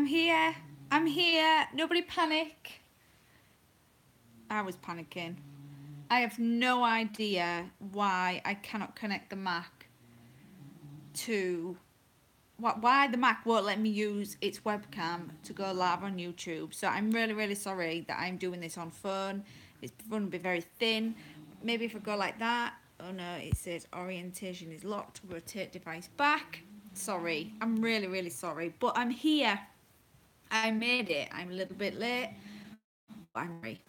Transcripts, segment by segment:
I'm here. I'm here. Nobody panic. I was panicking. I have no idea why I cannot connect the Mac to why the Mac won't let me use its webcam to go live on YouTube. So I'm really sorry that I'm doing this on phone. It's going to be very thin. Maybe if I go like that. Oh no, it says orientation is locked. Rotate device back. Sorry, I'm really sorry, but I'm here. I made it. I'm a little bit late. I'm sorry.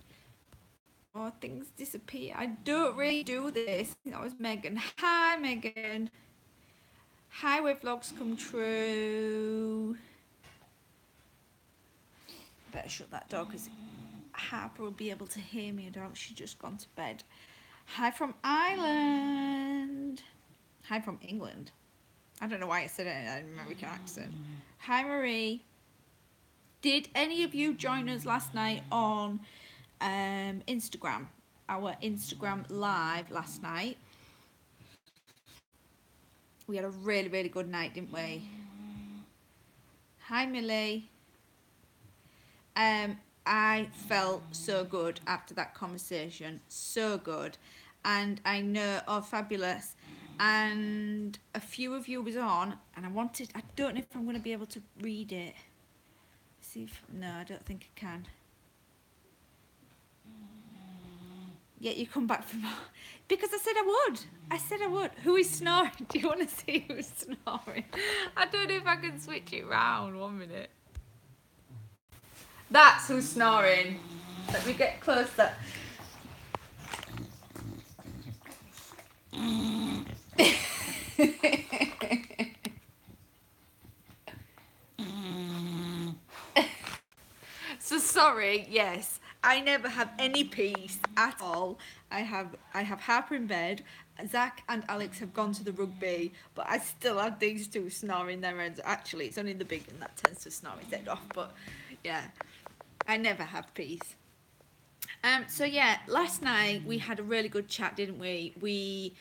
Oh, things disappear. I don't really do this. That was Megan. Hi, Megan. Highway vlogs come true. Better shut that door because Harper will be able to hear me. I don't. She's just gone to bed. Hi from Ireland. Hi from England. I don't know why I said it in an American accent. Hi, Marie. Did any of you join us last night on Instagram? Our Instagram live last night. We had a really good night, didn't we? Hi, Millie. I felt so good after that conversation. So good. And I know, oh, fabulous. And a few of you was on, and I don't know if I'm going to be able to read it. See if, no, I don't think I can. Yeah, you come back from, because I said I would. I said I would. Who is snoring? Do you want to see who's snoring? I don't know if I can switch it round. 1 minute. That's who's snoring. Let me get closer. So sorry, yes. I never have any peace at all. I have Harper in bed. Zach and Alex have gone to the rugby, but I still have these two snoring their heads. Actually, it's only the big one that tends to snore his head off, but yeah, I never have peace. So yeah, last night we had a really good chat, didn't we?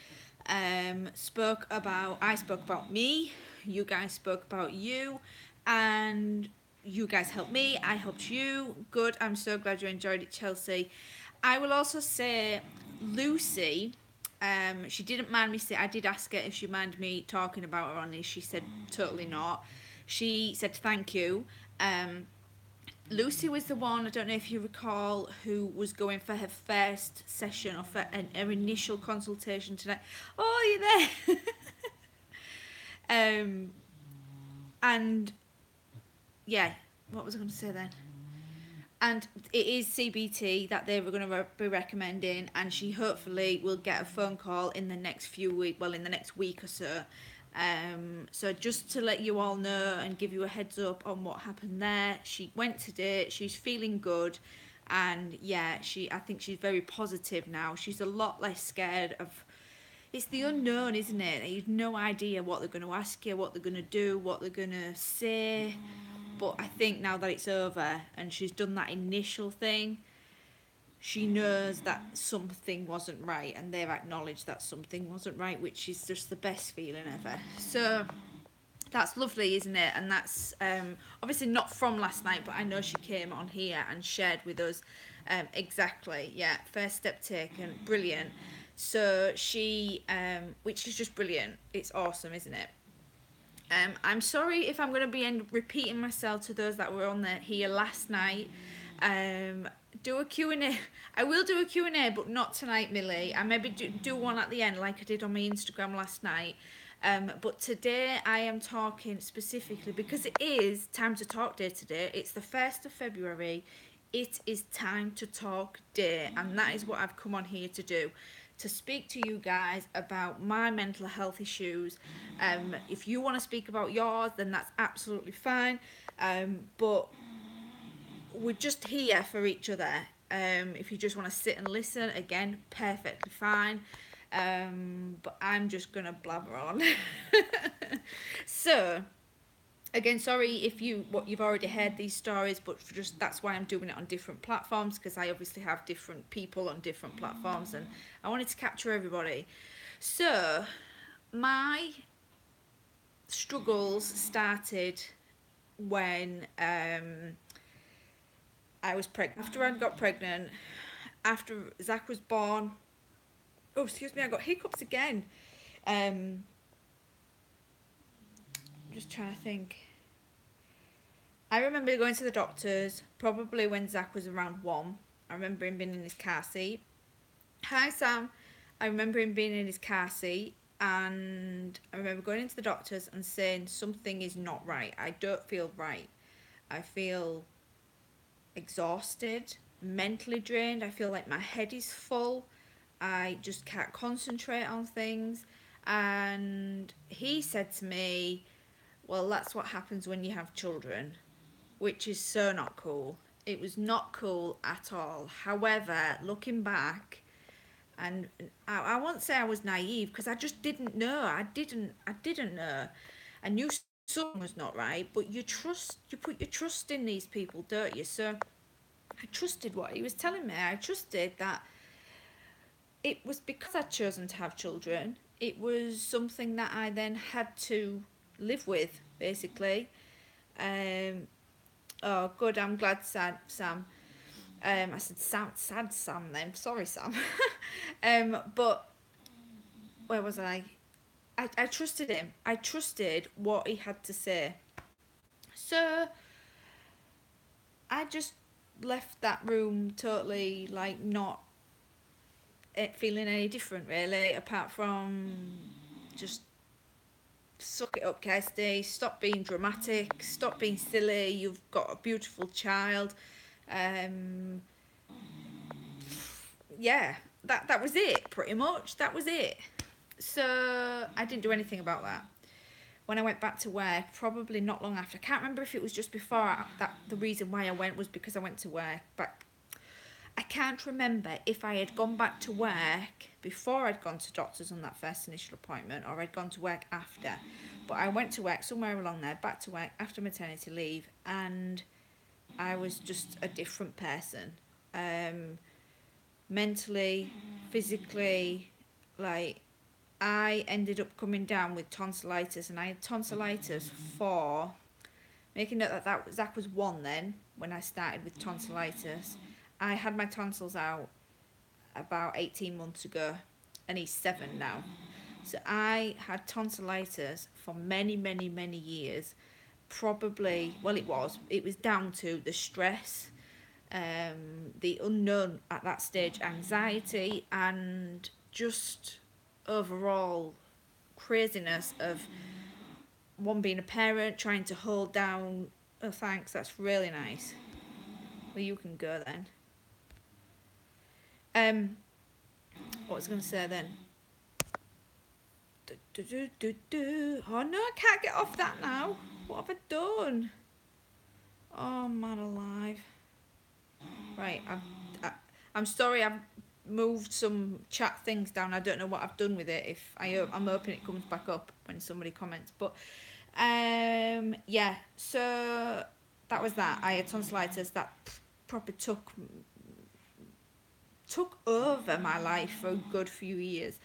I spoke about me, you guys spoke about you, and you guys helped me, I helped you. Good, I'm so glad you enjoyed it, Chelsea. I will also say Lucy, she didn't mind me I did ask her if she minded me talking about her on this. She said totally not. She said thank you. Lucy was the one, I don't know if you recall, who was going for her first session or for her initial consultation tonight. Oh, you there? And yeah, what was I going to say then? And it is CBT that they were going to be recommending, and she hopefully will get a phone call in the next few weeks, well, in the next week or so. So just to let you all know and give you a heads up on what happened there, she went today, she's feeling good, and yeah, I think she's very positive now. She's a lot less scared of, it's the unknown, isn't it? You've no idea what they're going to ask you, what they're going to do, what they're going to say. But I think now that it's over and she's done that initial thing, she knows that something wasn't right, and they've acknowledged that something wasn't right, which is just the best feeling ever. So that's lovely, isn't it? And that's obviously not from last night, but I know she came on here and shared with us exactly, yeah, first step taken, brilliant. So she, which is just brilliant, it's awesome, isn't it? I'm sorry if I'm going to be repeating myself to those that were on here last night. Do a Q&A. I will do a Q&A, but not tonight, Millie. I maybe do one at the end like I did on my Instagram last night. But today I am talking specifically because it is Time to Talk Day today. It's the 1st of February. It is Time to Talk Day, and that is what I've come on here to do. To speak to you guys about my mental health issues. If you want to speak about yours, then that's absolutely fine. But we're just here for each other. If you just want to sit and listen, again, perfectly fine. But I'm just gonna blabber on. So again, sorry if you've already heard these stories, but just that's why I'm doing it on different platforms, because I obviously have different people on different platforms, and I wanted to capture everybody. So my struggles started when I was pregnant. After I got pregnant, after Zach was born, oh, excuse me, I got hiccups again. Um, just trying to think. I remember going to the doctors probably when Zach was around 1. I remember him being in his car seat. Hi, Sam. I remember him being in his car seat, and I remember going into the doctors and saying something is not right. I don't feel right. I feel exhausted, mentally drained. I feel like my head is full. I just can't concentrate on things. And he said to me, well, that's what happens when you have children, which is so not cool. It was not cool at all. However, looking back, and I won't say I was naive because I just didn't know. I didn't know. I knew something was not right, but you put your trust in these people, don't you? So I trusted what he was telling me. I trusted that it was because I'd chosen to have children. It was something that I then had to live with, basically. Um, oh, good. I'm glad, Sam. I said sad Sam then. Sorry, Sam. But where was I? I trusted him. I trusted what he had to say. So I just left that room totally like not feeling any different really, apart from just suck it up, Kirsty. Stop being dramatic. Stop being silly. You've got a beautiful child. Um, yeah, that was it. Pretty much, that was it. So I didn't do anything about that. When I went back to work, probably not long after. I can't remember if it was just before that. The reason why I went was because I went to work, but I can't remember if I had gone back to work before I'd gone to doctors on that first initial appointment or I'd gone to work after. But I went to work somewhere along there, back to work after maternity leave, and I was just a different person. Mentally, physically, like I ended up coming down with tonsillitis, and I had tonsillitis for making note that Zach was 1 then when I started with tonsillitis. I had my tonsils out about 18 months ago, and he's 7 now. So I had tonsillitis for many, many, many years. Probably, well, it was down to the stress, the unknown at that stage, anxiety, and just overall craziness of one being a parent, trying to hold down. Oh, thanks, that's really nice. Well, you can go then. What was I going to say then? Oh no, I can't get off that now. What have I done? Oh man alive. Right, I'm sorry. I've moved some chat things down. I don't know what I've done with it. If I'm hoping it comes back up when somebody comments. But yeah. So that was that. I had tonsillitis that proper took over my life for a good few years.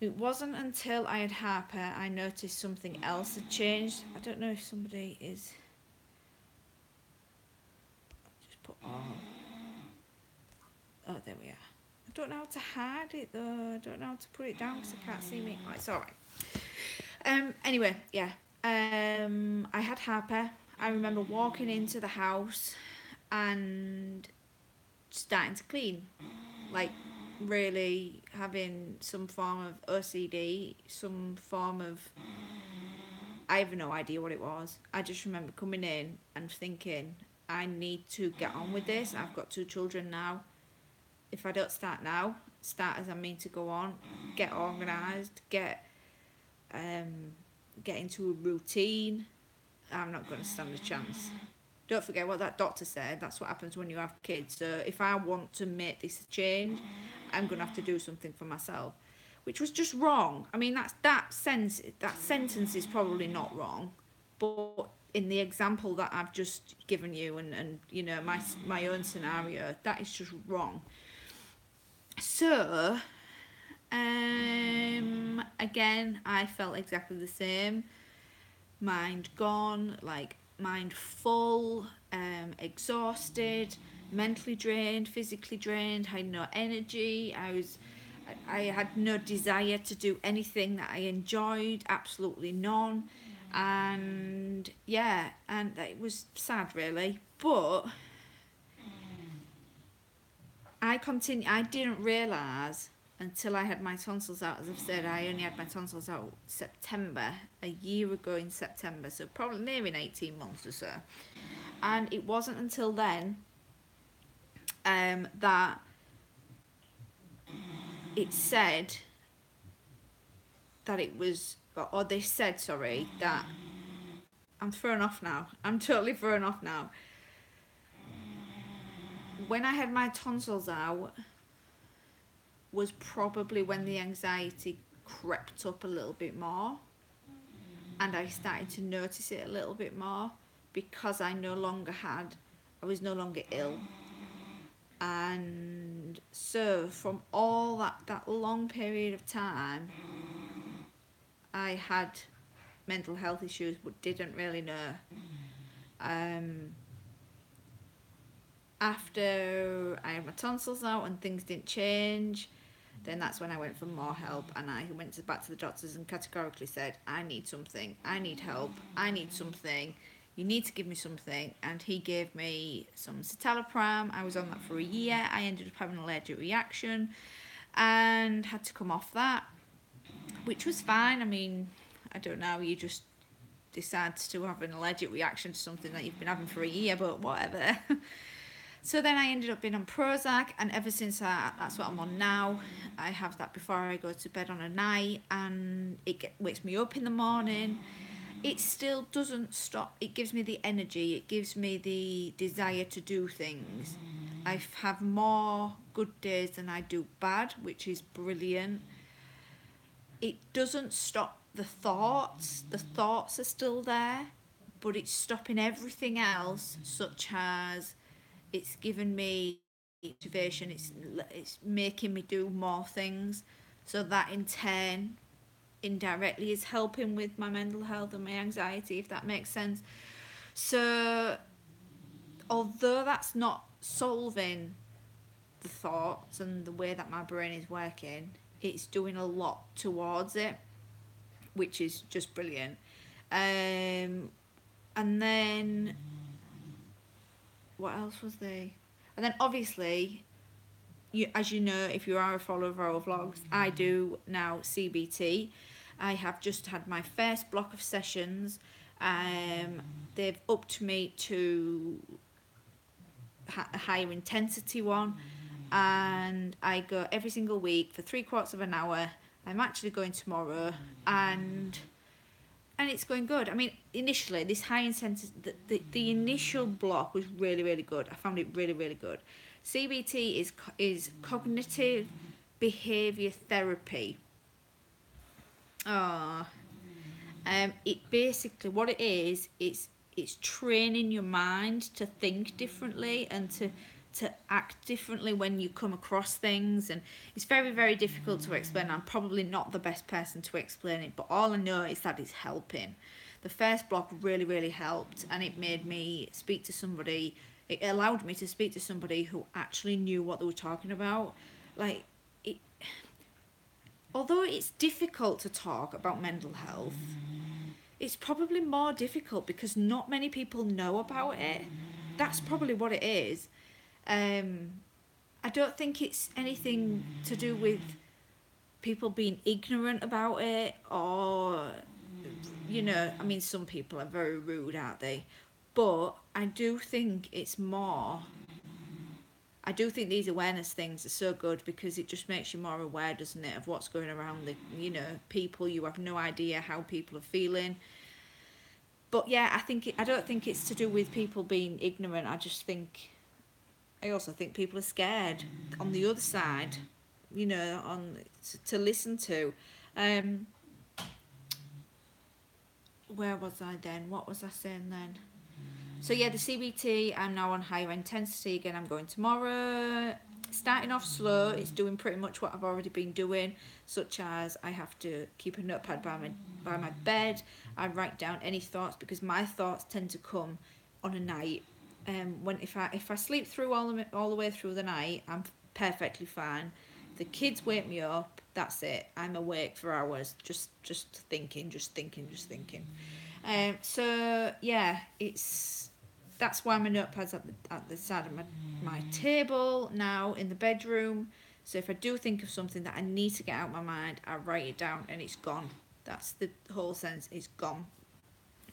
It wasn't until I had Harper I noticed something else had changed. I don't know if somebody is. Just put all. Oh, there we are. I don't know how to hide it though. I don't know how to put it down because I can't see me. Oh, it's alright. Anyway, yeah. I had Harper. I remember walking into the house and starting to clean. Like, really having some form of OCD, some form of. I have no idea what it was. I just remember coming in and thinking, I need to get on with this. I've got 2 children now. If I don't start now, start as I mean to go on, get organised, get into a routine, I'm not going to stand a chance. Don't forget what that doctor said. That's what happens when you have kids. So if I want to make this change, I'm going to have to do something for myself, which was just wrong. I mean, that sentence is probably not wrong, but in the example that I've just given you and you know my own scenario, that is just wrong. So again, I felt exactly the same. Mind gone, like mind full, exhausted, mentally drained, physically drained, had no energy. I had no desire to do anything that I enjoyed, absolutely none. And yeah, and it was sad really. But I didn't realise until I had my tonsils out, as I've said, I only had my tonsils out September, a year ago in September, so probably nearing 18 months or so. And it wasn't until then that it said that it was, or they said, sorry, that I'm thrown off now. I'm totally thrown off now. When I had my tonsils out was probably when the anxiety crept up a little bit more, and I started to notice it a little bit more because I was no longer ill. And so from all that long period of time, I had mental health issues but didn't really know. After I had my tonsils out and things didn't change, then that's when I went for more help, and I went back to the doctors and categorically said, I need something, I need help, I need something, you need to give me something. And he gave me some citalopram. I was on that for a year. I ended up having an allergic reaction and had to come off that, which was fine. I mean, I don't know, you just decide to have an allergic reaction to something that you've been having for a year, but whatever. So then I ended up being on Prozac, and ever since that's what I'm on now. I have that before I go to bed on a night, and it wakes me up in the morning. It still doesn't stop. It gives me the energy. It gives me the desire to do things. I have more good days than I do bad, which is brilliant. It doesn't stop the thoughts. The thoughts are still there, but it's stopping everything else, such as it's given me motivation. It's making me do more things. So that in turn, indirectly, is helping with my mental health and my anxiety, if that makes sense. So although that's not solving the thoughts and the way that my brain is working, it's doing a lot towards it, which is just brilliant. And then what else was there? And then obviously, as you know, if you are a follower of our vlogs, I do now CBT. I have just had my first block of sessions. They've upped me to a higher intensity one, and I go every single week for 3/4 of an hour. I'm actually going tomorrow, and it's going good. I mean, initially, this high intensity, the initial block was really, really good. I found it really, really good. CBT is cognitive behavior therapy. It basically, what it is, it's training your mind to think differently and to act differently when you come across things. And it's very, very difficult to explain. I'm probably not the best person to explain it, but all I know is that it's helping. The first block really, really helped, and it made me speak to somebody. It allowed me to speak to somebody who actually knew what they were talking about. Like, although it's difficult to talk about mental health, it's probably more difficult because not many people know about it. That's probably what it is. I don't think it's anything to do with people being ignorant about it, or, you know, I mean, some people are very rude, aren't they? But I do think it's more. I do think these awareness things are so good because it just makes you more aware, doesn't it, of what's going around people. You have no idea how people are feeling. But yeah, I don't think it's to do with people being ignorant. I also think people are scared on the other side, to listen to. Where was I then? What was I saying then? So yeah, the CBT, I'm now on higher intensity again. I'm going tomorrow. starting off slow. It's doing pretty much what I've already been doing, such as I have to keep a notepad by my bed. I write down any thoughts because my thoughts tend to come on a night. When if I sleep through all the way through the night, I'm perfectly fine. If the kids wake me up, that's it. I'm awake for hours, just thinking, just thinking, just thinking. So yeah, it's that's why my notepad's at the side of my table now in the bedroom. So if I do think of something that I need to get out of my mind, I write it down and it's gone. That's the whole sense. It's gone.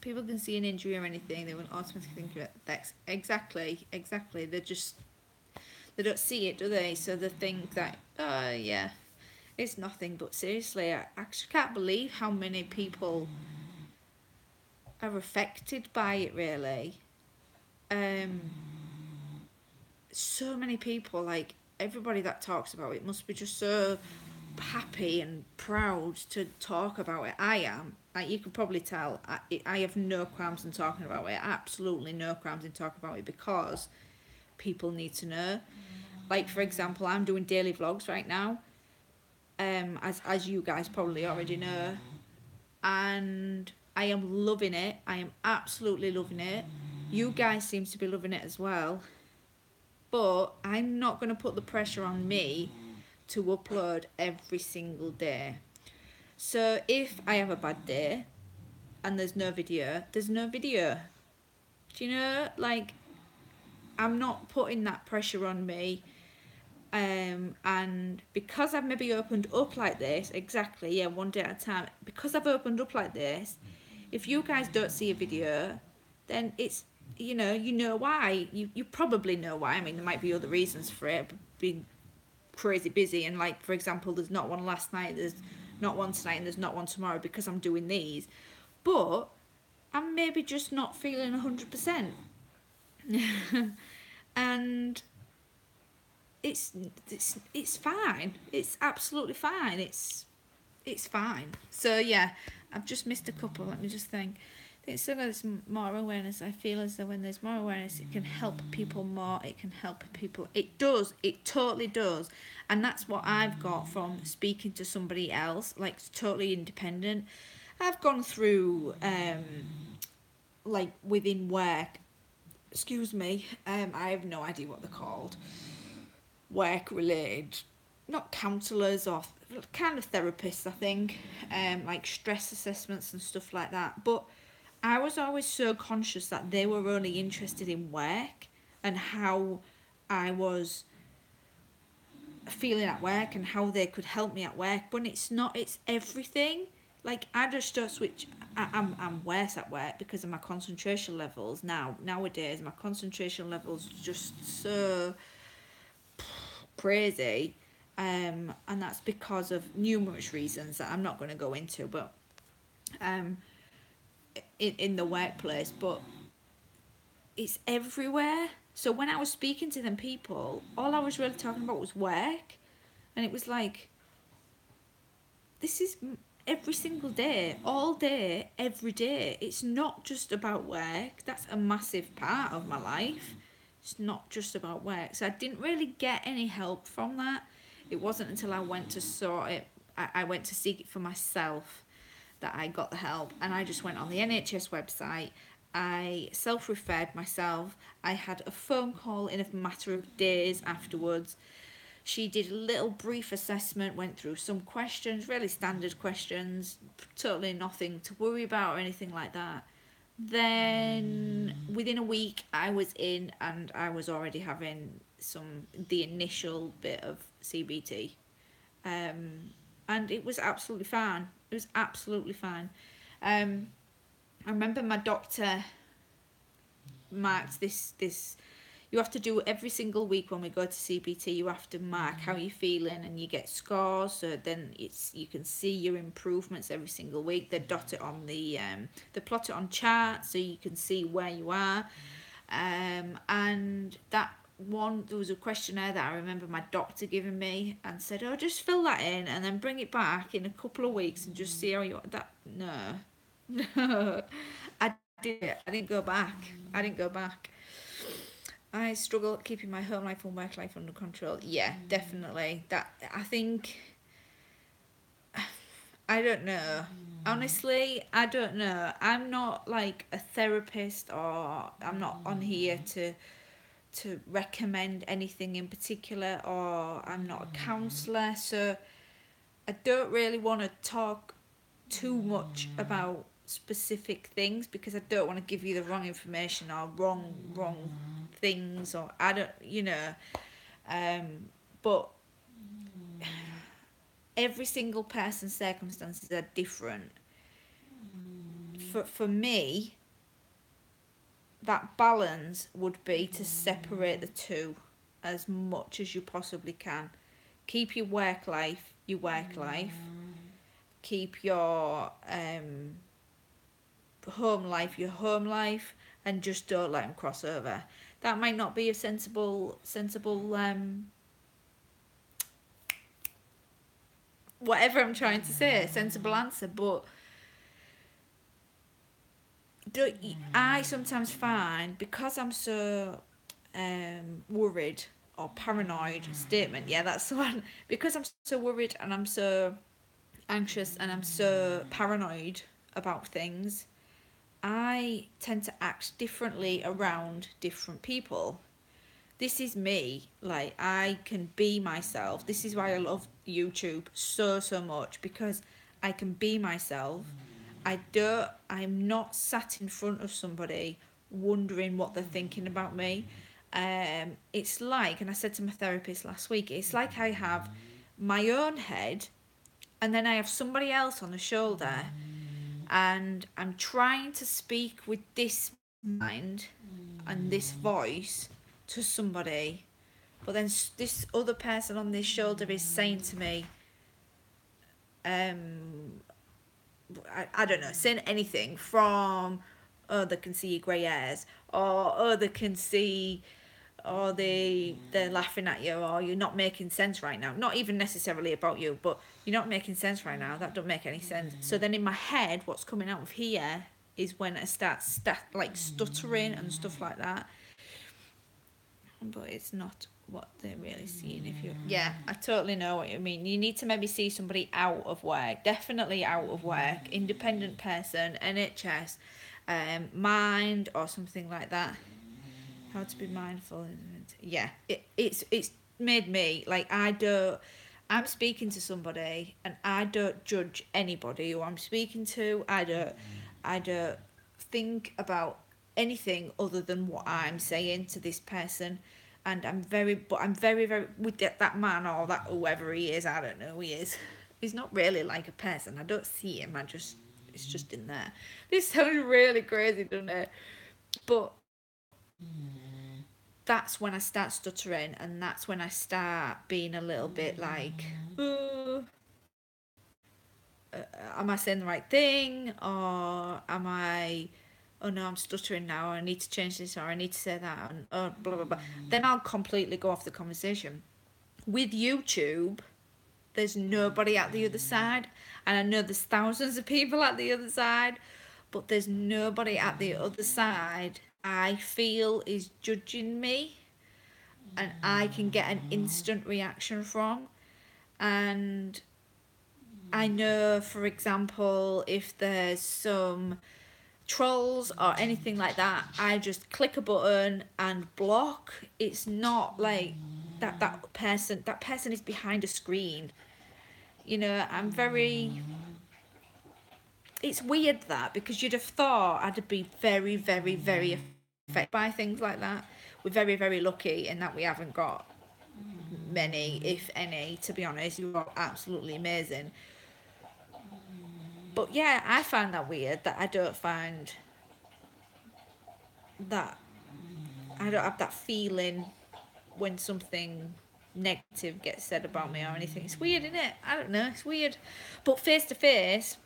People can see an injury or anything, they will automatically think of it. That's exactly. They don't see it, do they? So they think that, yeah, it's nothing. But seriously, I actually can't believe how many people are affected by it. Really, um, so many people, like everybody that talks about it, must be just so happy and proud to talk about it. I am. Like you can probably tell, I have no qualms in talking about it. Absolutely no qualms in talking about it because people need to know. Like for example, I'm doing daily vlogs right now, as you guys probably already know, and I am loving it. I am absolutely loving it. You guys seem to be loving it as well, but I'm not going to put the pressure on me to upload every single day. So if I have a bad day and there's no video, there's no video. Do you know? Like, I'm not putting that pressure on me. And because I've maybe opened up like this, exactly, yeah, one day at a time, because I've opened up like this, if you guys don't see a video, then it's, you know why. You probably know why. I mean, there might be other reasons for it, being crazy busy, and like, for example, there's not one last night, there's not one tonight, and there's not one tomorrow because I'm doing these. But I'm maybe just not feeling 100%. And it's fine. It's absolutely fine. It's fine. So yeah, I've just missed a couple. Let me just think. I think still there's more awareness. I feel as though when there's more awareness, it can help people more. It can help people. It does. It totally does. And that's what I've got from speaking to somebody else, like totally independent. I've gone through, like within work. Excuse me. I have no idea what they're called. Work related, not counsellors or kind of therapists, I think, like stress assessments and stuff like that. But I was always so conscious that they were only interested in work and how I was feeling at work and how they could help me at work. But it's not, it's everything. Like I just don't switch. I'm worse at work because of my concentration levels nowadays. My concentration levels just so crazy, and that's because of numerous reasons that I'm not going to go into, but in the workplace, but it's everywhere. So when I was speaking to them people, all I was really talking about was work, and it was like, this is every single day, all day, every day. It's not just about work. That's a massive part of my life. It's not just about work. So I didn't really get any help from that. It wasn't until I went to sort it, I went to seek it for myself, that I got the help. And I just went on the NHS website. I self-referred myself. I had a phone call in a matter of days afterwards. She did a little brief assessment, went through some questions, really standard questions, totally nothing to worry about or anything like that. Then within a week I was in and I was already having the initial bit of CBT. And it was absolutely fine. It was absolutely fine. I remember my doctor marked this you have to do every single week when we go to CBT. You have to mark how you're feeling and you get scores, so then you can see your improvements every single week. They dot it on they plot it on charts so you can see where you are. And that one, there was a questionnaire that I remember my doctor giving me and said, oh, just fill that in and then bring it back in a couple of weeks and just see how you that. No. I didn't go back. I struggle keeping my home life and work life under control. Yeah, definitely. That I think I don't know. Honestly, I don't know. I'm not like a therapist, or I'm not on here to recommend anything in particular, or I'm not a counselor, so I don't really want to talk too much about specific things because I don't want to give you the wrong information or wrong things, or I don't, but every single person's circumstances are different. For me, that balance would be to separate the two as much as you possibly can. Keep your work life. Keep your home life, your home life, and just don't let them cross over. That might not be a sensible whatever I'm trying to say, sensible answer, but I sometimes find because I'm so worried or paranoid statement, yeah, that's the one. Because I'm so worried and I'm so anxious and I'm so paranoid about things, I tend to act differently around different people. This is me. Like, I can be myself. This is why I love YouTube so much, because I can be myself. I'm not sat in front of somebody wondering what they're thinking about me. It's like, and I said to my therapist last week, it's like I have my own head and then I have somebody else on the shoulder, and I'm trying to speak with this mind and this voice to somebody, but then this other person on this shoulder is saying to me, I don't know, saying anything from, oh, they can see your grey hairs, or oh, they can see, or they're laughing at you, or you're not making sense right now. Not even necessarily about you, but you're not making sense right now. That don't make any sense. So then in my head, what's coming out of here is when I start like stuttering and stuff like that. But it's not what they're really seeing. If you, yeah, I totally know what you mean. You need to maybe see somebody out of work, definitely out of work, independent person, NHS, mind or something like that. How to be mindful. Yeah, it's made me like, I'm speaking to somebody and I don't judge anybody who I'm speaking to. I don't think about anything other than what I'm saying to this person. And I'm very, very, with that man or that whoever he is, I don't know who he is. He's not really like a person. I don't see him. It's just in there. This sounds really crazy, doesn't it? But that's when I start stuttering, and that's when I start being a little bit like, oh, am I saying the right thing, or am I, oh no, I'm stuttering now, I need to change this, or I need to say that, and oh, blah blah blah. Then I'll completely go off the conversation. With YouTube, there's nobody at the other side, and I know there's thousands of people at the other side, but there's nobody at the other side I feel is judging me, and I can get an instant reaction from. And I know, for example, if there's some trolls or anything like that, I just click a button and block. It's not like that person is behind a screen. I'm very, it's weird that, because you'd have thought I'd be very, very, very affected by things like that. We're very, very lucky in that we haven't got many, if any, to be honest. You're all absolutely amazing. But yeah, I find that weird that that I don't have that feeling when something negative gets said about me or anything. It's weird, isn't it? I don't know, it's weird. But face to face,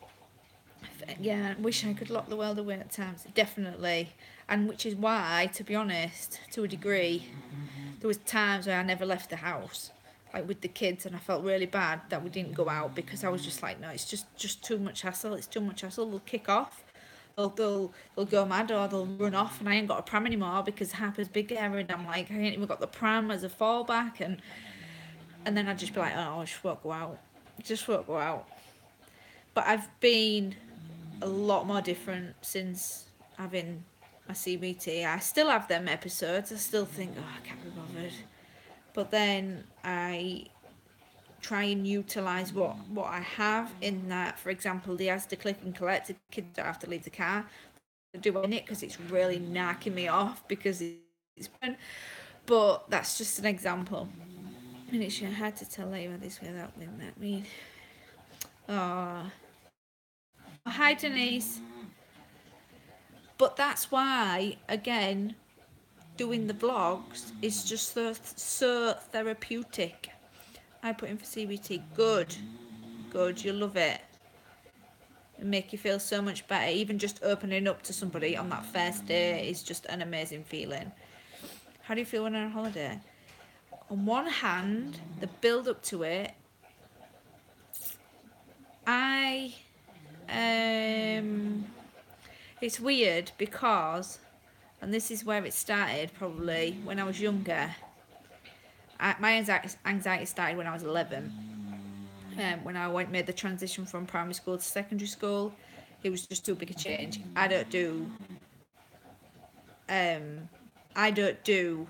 yeah, I wish I could lock the world away at times, definitely. And which is why, to be honest, to a degree, there was times where I never left the house, like with the kids, and I felt really bad that we didn't go out, because I was just like, no, it's just too much hassle. It's too much hassle. We'll kick off. they'll go mad or they'll run off, and I ain't got a pram anymore because Harper's bigger, and I'm like, I ain't even got the pram as a fallback, and then I'd just be like, oh, I just won't go out. Just won't go out. But I've been a lot more different since having my CBT. I still have them episodes. I still think, oh, I can't be bothered. But then I try and utilise what I have in that. For example, the Asda Click and Collect. The kids don't have to leave the car. They're doing it because it's really knacking me off because it's fun. But that's just an example. And it's hard to tell you this without letting that mean. Oh, hi Denise. But that's why, again, doing the vlogs is just so therapeutic. I put in for CBT. Good, you'll love it. And make you feel so much better. Even just opening up to somebody on that first day is just an amazing feeling. How do you feel when you're on holiday? On one hand, the build up to it, it's weird because, and this is where it started probably when I was younger. My anxiety started when I was 11. When I made the transition from primary school to secondary school, it was just too big a change. I don't do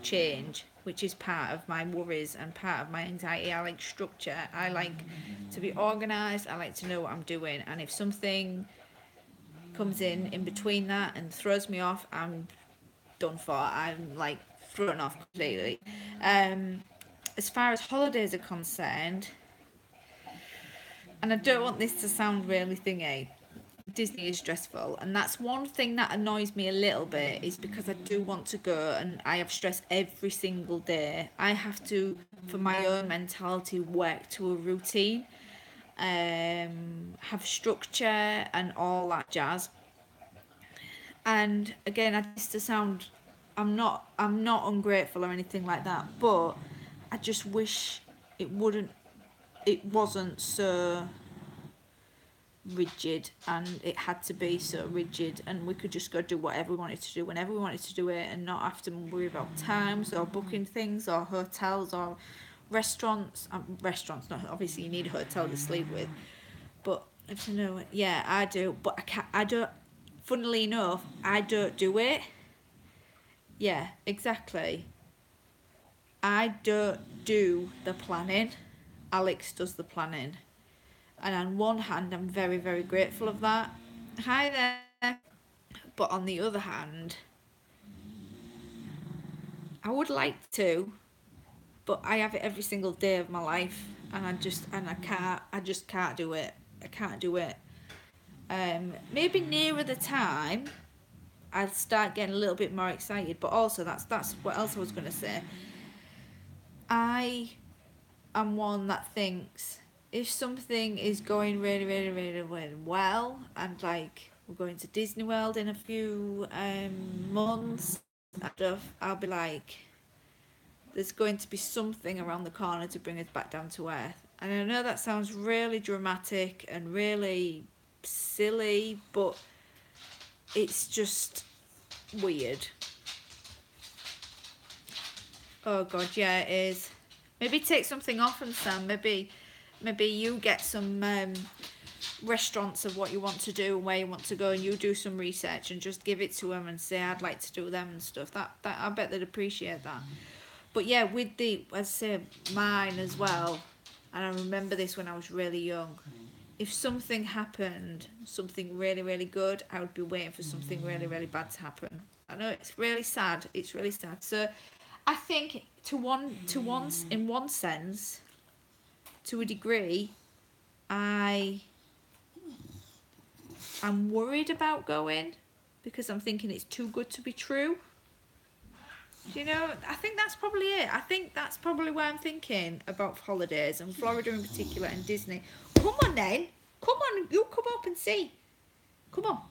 change, which is part of my worries and part of my anxiety. I like structure. I like to be organised. I like to know what I'm doing. And if something comes in between that and throws me off, I'm done for. I'm like thrown off completely. As far as holidays are concerned, and I don't want this to sound really thingy, Disney is stressful, and that's one thing that annoys me a little bit, is because I do want to go and I have stress every single day. I have to, for my own mentality, work to a routine, have structure and all that jazz. And again, I just to sound, I'm not ungrateful or anything like that, but I just wish it wasn't so rigid, and it had to be so rigid, and we could just go do whatever we wanted to do whenever we wanted to do it, and not have to worry about times or booking things or hotels or restaurants. Restaurants, not obviously you need a hotel to sleep with, but if you know, yeah, I do, but I don't. Funnily enough, I don't do it. Yeah, exactly. I don't do the planning. Alex does the planning. And on one hand, I'm very, very grateful of that. Hi there. But on the other hand, I would like to, but I have it every single day of my life, and I just can't do it. I can't do it. Maybe nearer the time, I'll start getting a little bit more excited. But also, that's what else I was going to say. I am one that thinks if something is going really, really, really, really well, and like we're going to Disney World in a few months and stuff, I'll be like, there's going to be something around the corner to bring us back down to earth. And I know that sounds really dramatic and really silly, but it's just weird. Oh god, yeah, it is. Maybe take something off and Sam. Maybe you get some restaurants of what you want to do and where you want to go, and you do some research and just give it to them and say I'd like to do them and stuff. That I bet they'd appreciate that. But yeah, with the, as I say, mine as well, and I remember this when I was really young. If something happened, something really, really good, I would be waiting for something really, really bad to happen. I know it's really sad. It's really sad. So I think in one sense, to a degree, I'm worried about going because I'm thinking it's too good to be true. You know, I think that's probably it. I think that's probably where I'm thinking about holidays, and Florida in particular, and Disney. Come on then. Come on, you come up and see. Come on.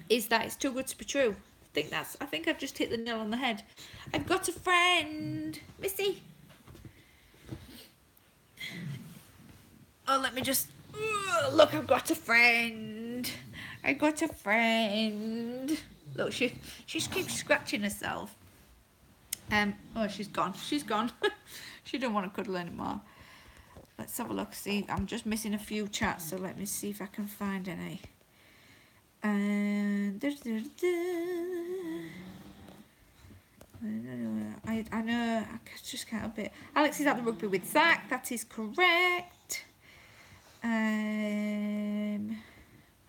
Is that it's too good to be true? I think I've just hit the nail on the head. I've got a friend. Missy. Oh, let me just... look, I've got a friend. I got a friend. Look, she keeps scratching herself. Oh, she's gone. She's gone. She don't want to cuddle anymore. Let's have a look. See, I'm just missing a few chats, so let me see if I can find any. And I know, I just can't help it. Alex is at the rugby with Zach. That is correct.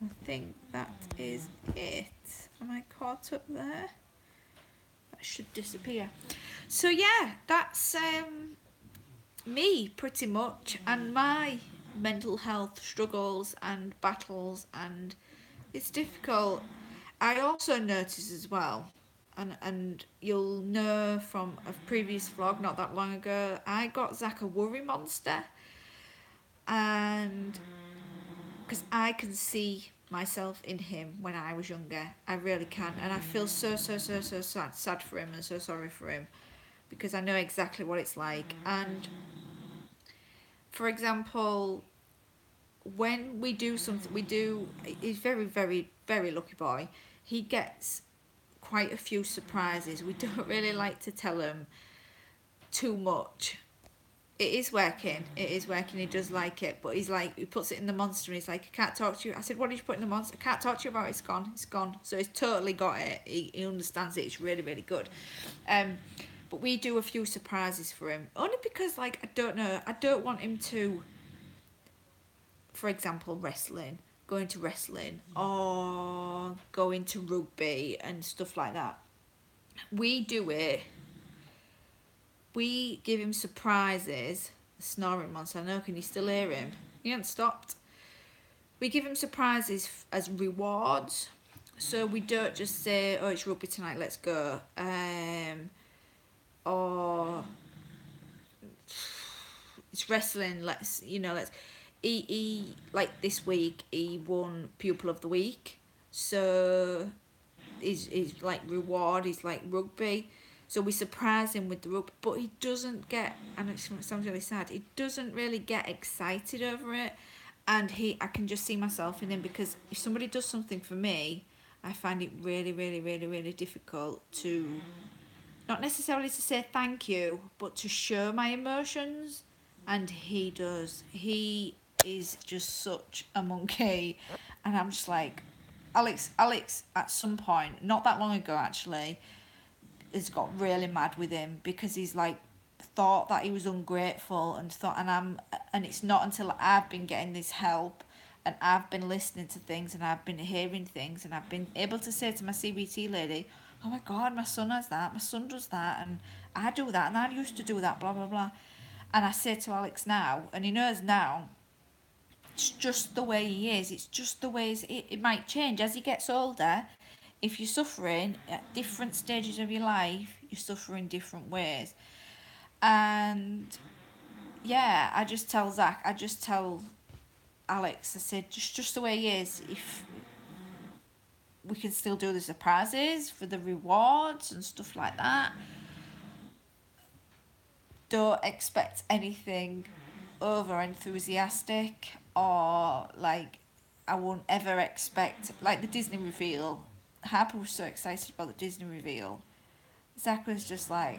I think that is it. Am I caught up there? That should disappear. So yeah, that's me pretty much, and my mental health struggles and battles, and it's difficult. I also notice as well, and you'll know from a previous vlog not that long ago, I got Zach a worry monster, and because I can see myself in him when I was younger, I really can, and I feel so sad for him and so sorry for him, because I know exactly what it's like. And for example, when we do something, he's very lucky boy. He gets quite a few surprises. We don't really like to tell him too much. It is working, he does like it, but he's like, he puts it in the monster and he's like, I can't talk to you. I said, what did you put in the monster? I can't talk to you about it, it's gone. So he's totally got it, he understands it, it's really good. But we do a few surprises for him, only because, like, I don't want him to, for example, going to wrestling or going to rugby and stuff like that. We do it. We give him surprises. The snoring monster, I know, can you still hear him? He hasn't stopped. We give him surprises as rewards. So we don't just say, oh, it's rugby tonight, let's go. Or it's wrestling, let's. He like this week, he won Pupil of the Week. So his like reward is like rugby. So we surprise him with the rugby, but he doesn't get, and it sounds really sad, he doesn't really get excited over it. And I can just see myself in him, because if somebody does something for me, I find it really difficult to, not necessarily to say thank you, but to show my emotions. And he does. He is just such a monkey. And I'm just like, Alex at some point, not that long ago actually, has got really mad with him, because he's like thought that he was ungrateful and it's not until I've been getting this help and I've been listening to things and I've been hearing things and I've been able to say to my CBT lady, oh my god, my son has that, my son does that, and I do that, and I used to do that, blah blah blah. And I say to Alex now, and he knows now, it's just the way he is, it's just the way it might change as he gets older. If you're suffering at different stages of your life, you suffer in different ways. And yeah, I just tell Alex, I said, just the way he is, if we can still do the surprises for the rewards and stuff like that, don't expect anything over enthusiastic, or like, I won't ever expect, like the Disney reveal, Harper was so excited about the Disney reveal. Zach was just like,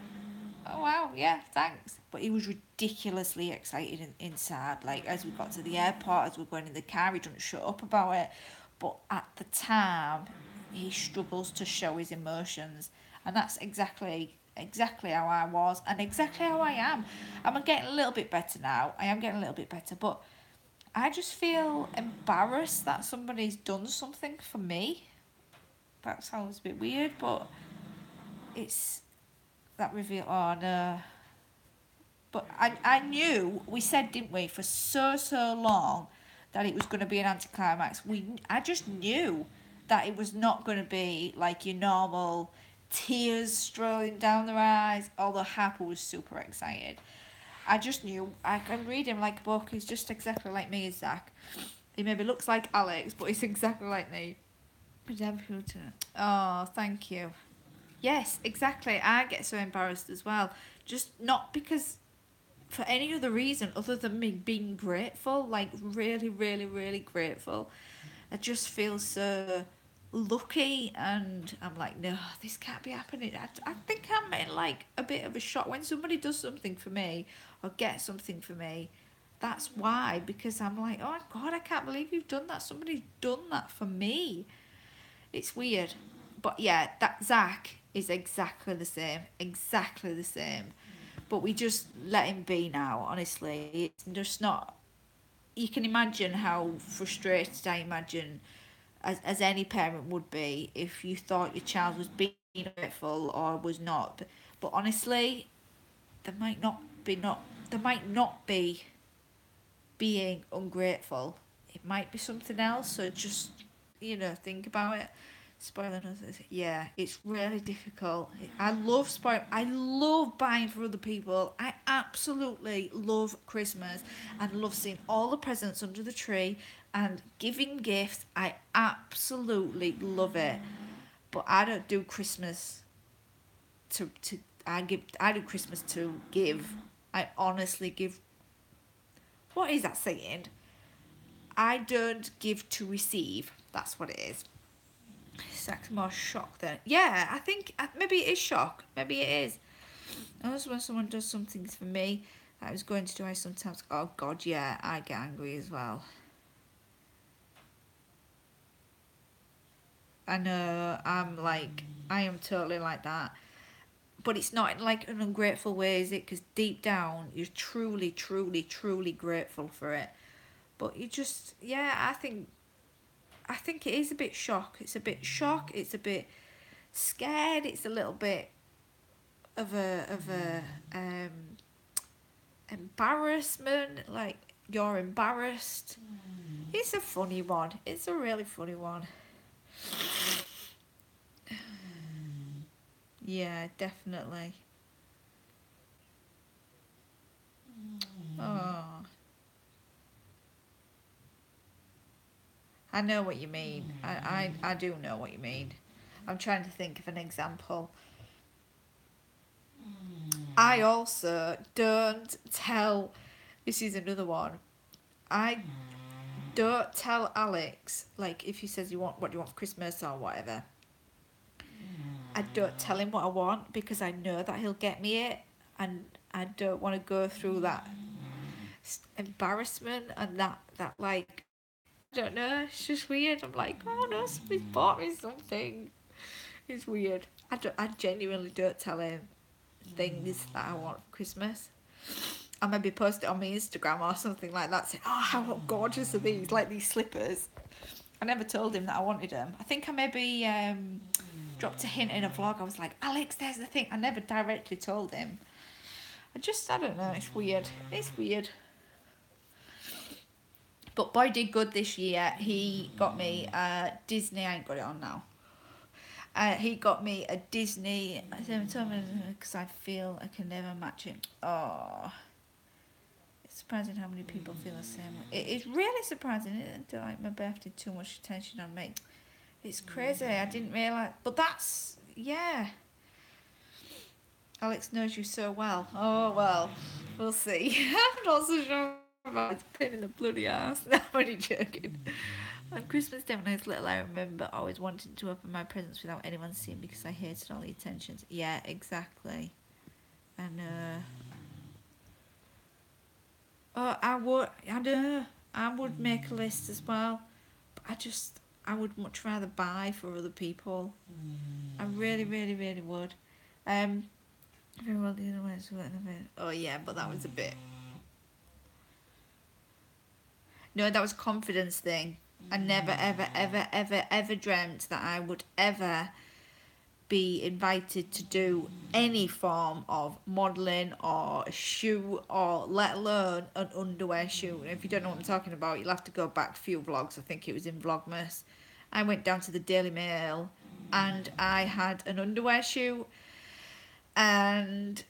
oh wow, yeah, thanks. But he was ridiculously excited inside. Like, as we got to the airport, as we were going in the car, he didn't shut up about it. But at the time, he struggles to show his emotions. And that's exactly how I was, and exactly how I am. I'm getting a little bit better now. I am getting a little bit better, but I just feel embarrassed that somebody's done something for me. That sounds a bit weird, but it's that reveal. Oh no. But I knew, we said, didn't we, for so long, that it was going to be an anticlimax. I just knew that it was not going to be like your normal tears strolling down their eyes, although Harper was super excited. I just knew. I can read him like a book. He's just exactly like me, Zach. He maybe looks like Alex, but he's exactly like me. Oh, thank you. Yes, exactly. I get so embarrassed as well. Just not because for any other reason other than me being grateful, like really grateful. I just feel so lucky, and I'm like, no, this can't be happening. I think I'm in like a bit of a shock when somebody does something for me or gets something for me. That's why, because I'm like, oh God, I can't believe you've done that. Somebody's done that for me. It's weird. But yeah, that Zach is exactly the same. But we just let him be now, honestly. It's just not. You can imagine how frustrated I imagine as any parent would be if you thought your child was being ungrateful or was not. But honestly, there might not be not there might not be being ungrateful. It might be something else. So just think about it. Spoiling others. Yeah, it's really difficult. I love buying for other people. I absolutely love Christmas and love seeing all the presents under the tree and giving gifts. I absolutely love it. But I don't do Christmas to I do Christmas to give. I honestly give. What is that saying? I don't give to receive. That's what it is. Sex more shock then. Yeah, I think maybe it is shock. Maybe it is. Also, when someone does something for me that I was going to do, I sometimes, oh God, yeah, I get angry as well. I know, I am totally like that. But it's not in like an ungrateful way, is it? Because deep down, you're truly, truly, truly grateful for it. But you just, yeah, I think it is a bit shock. It's a bit shock. It's a bit scared. It's a little bit of a embarrassment. Like you're embarrassed. It's a funny one. It's a really funny one. Yeah, definitely. Oh, I know what you mean. I do know what you mean. I'm trying to think of an example. I also don't tell. This is another one. I don't tell Alex, like, if he says you want what do you want for Christmas or whatever. I don't tell him what I want because I know that he'll get me it, and I don't want to go through that embarrassment and that like, I don't know. It's just weird. I'm like, oh no, somebody's bought me something. It's weird. I genuinely don't tell him things that I want for Christmas. I maybe post it on my Instagram or something like that, saying, "Oh, how gorgeous are these? Like these slippers." I never told him that I wanted them. I think I maybe dropped a hint in a vlog. I was like, "Alex, there's the thing." I never directly told him. I don't know. It's weird. It's weird. But boy did good this year. He got me Disney. I ain't got it on now. He got me a Disney. Because I feel I can never match it. Oh, it's surprising how many people feel the same way. It's really surprising. It like my birthday too much attention on me. It's crazy. I didn't realise. But that's yeah. Alex knows you so well. Oh well, we'll see. I'm not so sure about it's a pain in the bloody ass. No, I'm only joking. On Christmas Day when I was little, I remember always wanting to open my presents without anyone seeing because I hated all the attentions. Yeah, exactly. And oh, I know, I would make a list as well. But I would much rather buy for other people. I really, really, really would. Um, very well the other way is oh yeah, but that was a bit. No, that was a confidence thing. I never, ever, ever, ever, ever dreamt that I would ever be invited to do any form of modelling or a shoot or let alone an underwear shoot. If you don't know what I'm talking about, you'll have to go back a few vlogs. I think it was in Vlogmas. I went down to the Daily Mail and I had an underwear shoot, and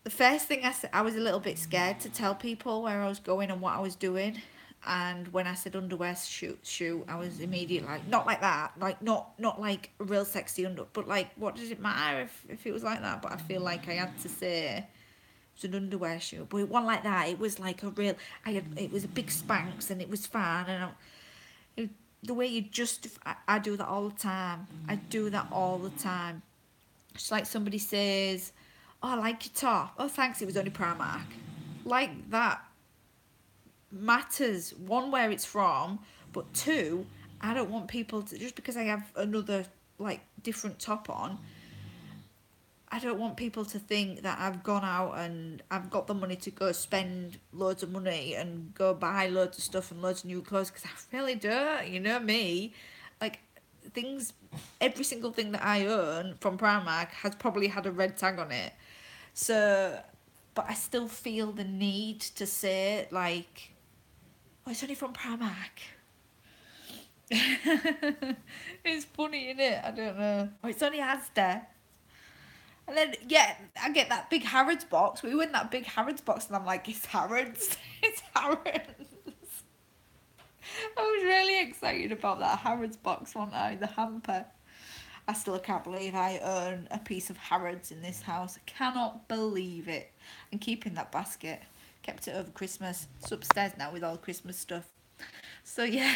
the first thing I said, I was a little bit scared to tell people where I was going and what I was doing. And when I said underwear shoot, I was immediately like, not like that, like not like a real sexy but like, what does it matter if it was like that? But I feel like I had to say it was an underwear shoot, but it wasn't like that. It was like a real, it was a big Spanx and it was fun, and the way you I do that all the time. I do that all the time. It's like somebody says, "Oh, I like your top." "Oh, thanks, it was only Primark." Like that matters. One, where it's from, but two, I don't want people to, just because I have another like different top on, I don't want people to think that I've gone out and I've got the money to go spend loads of money and go buy loads of stuff and loads of new clothes, because I really don't. You know me, like things, every single thing that I own from Primark has probably had a red tag on it. So, but I still feel the need to say like, "Oh, it's only from Primark." It's funny, isn't it? I don't know. "Oh, it's only Asda." And then, yeah, I get that big Harrods box. We win that big Harrods box, and I'm like, "It's Harrods." It's Harrods. I was really excited about that Harrods box, wasn't I? The hamper. I still can't believe I own a piece of Harrods in this house. I cannot believe it. And keeping that basket. Kept it over Christmas. It's upstairs now with all the Christmas stuff. So, yeah.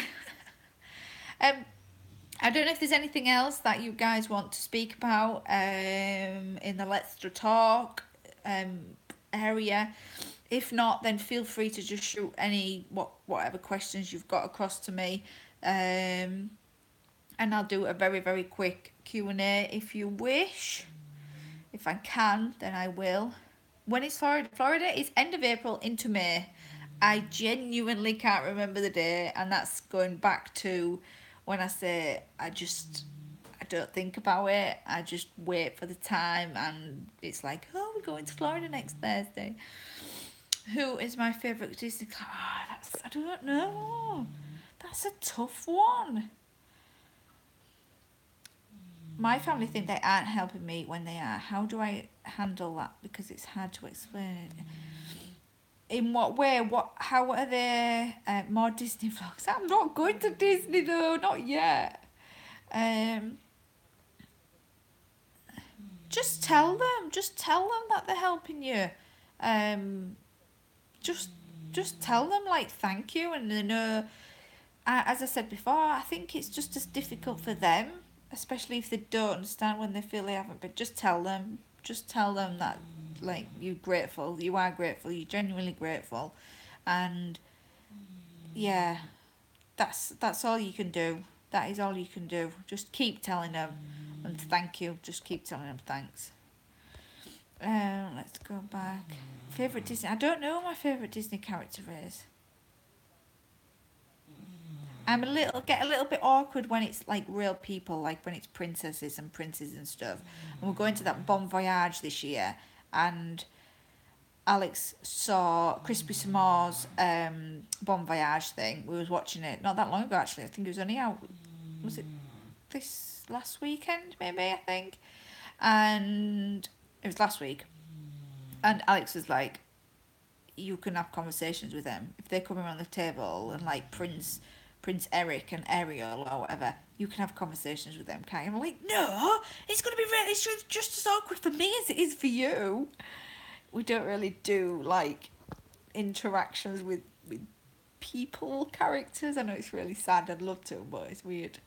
um, I don't know if there's anything else that you guys want to speak about in the Let's Talk area. If not, then feel free to just shoot whatever questions you've got across to me, and I'll do a very, very quick Q&A if you wish. If I can, then I will. When is Florida? Florida is end of April into May. I genuinely can't remember the day, and that's going back to when I say I don't think about it. I just wait for the time, and it's like, "Oh, we're going to Florida next Thursday." Who is my favourite Disney? I don't know. That's a tough one. My family think they aren't helping me when they are. How do I handle that? Because it's hard to explain. In what way? How are they more Disney vlogs? I'm not going to Disney though, not yet. Just tell them. Just tell them that they're helping you. Just tell them like thank you, and they know. As I said before, I think it's just as difficult for them, especially if they don't understand when they feel they haven't. But just tell them. Just tell them that like you're grateful. You are grateful. You're genuinely grateful, and yeah, that's all you can do. That is all you can do. Just keep telling them and thank you. Just keep telling them thanks. Let's go back. Favorite Disney? I don't know what my favorite Disney character is. Get a little bit awkward when it's like real people, like when it's princesses and princes and stuff. And we're going to that Bon Voyage this year, and Alex saw Crispy S'mores Bon Voyage thing. We was watching it not that long ago actually. I think it was only out. Was it this last weekend? Maybe, I think. And it was last week. And Alex was like, "You can have conversations with them if they come around the table and like Prince Eric and Ariel or whatever. You can have conversations with them, can't you?" I'm like, "No, it's gonna be really. It's just as awkward for me as it is for you." We don't really do like interactions with people characters. I know it's really sad. I'd love to, but it's weird.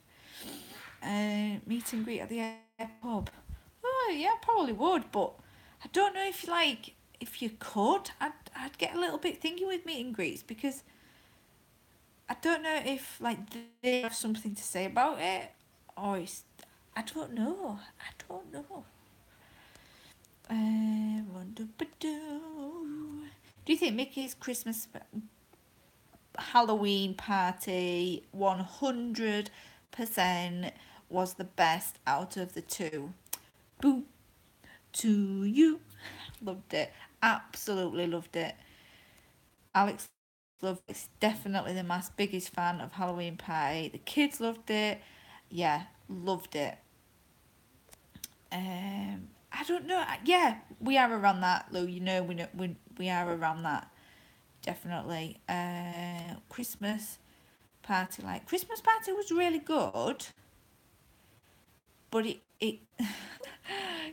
Meet and greet at the pub. Oh yeah, probably would, but I don't know if you could. I'd get a little bit thingy with meet and greets, because I don't know if like they have something to say about it, or it's, I don't know. Do you think Mickey's Christmas Halloween party 100% was the best out of the two? Boo to you. Loved it. Absolutely loved it. Alex loved it. It's definitely the biggest fan of Halloween Party. The kids loved it. Yeah, loved it. I don't know. Yeah, we are around that, Lou. You know, we are around that. Definitely. Christmas party, like Christmas party was really good, but it